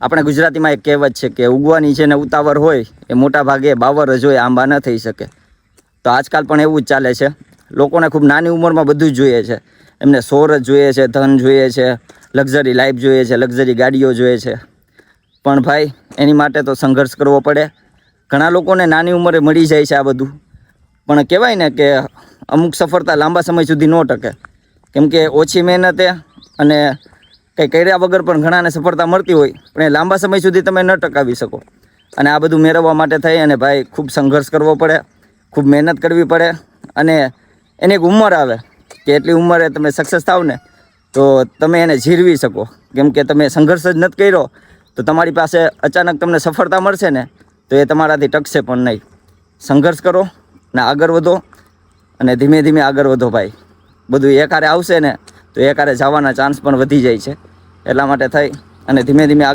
આપણે ગુજરાતીમાં એક કહેવત છે કે ઉગવાની છે ને ઉતાવળ હોય એ મોટા ભાગે બાવર જ હોય, આંબા ન થઈ શકે. તો આજકાલ પણ એવું જ ચાલે છે. લોકોને ખૂબ નાની ઉંમરમાં બધું જ જોઈએ છે. એમને સોર જ જોઈએ છે, ધન જોઈએ છે, લક્ઝરી લાઈફ જોઈએ છે, લક્ઝરી ગાડીઓ જોઈએ છે. પણ ભાઈ એની માટે તો સંઘર્ષ કરવો પડે. ઘણા લોકોને નાની ઉંમરે મળી જાય છે આ બધું, પણ કહેવાય ને કે અમુક સફળતા લાંબા સમય સુધી ન ટકે. કેમ કે ઓછી મહેનતે અને કંઈ કર્યા વગર પણ ઘણાને સફળતા મળતી હોય, પણ એ લાંબા સમય સુધી તમે ન ટકાવી શકો. અને આ બધું મેળવવા માટે થઈ અને ભાઈ ખૂબ સંઘર્ષ કરવો પડે, ખૂબ મહેનત કરવી પડે. અને એની એક ઉંમર આવે કે એટલી ઉંમરે તમે સક્સેસ થાવ ને તો તમે એને જીરવી શકો. કેમ કે તમે સંઘર્ષ જ નથી કર્યો તો તમારી પાસે અચાનક તમને સફળતા મળશે ને તો એ તમારાથી ટકશે પણ નહીં. સંઘર્ષ કરો ને આગળ વધો, અને ધીમે ધીમે આગળ વધો ભાઈ. બધું એકારે આવશે ને તો એકારે જવાના ચાન્સ પણ વધી જાય છે. એટલા માટે થઈ અને ધીમે ધીમે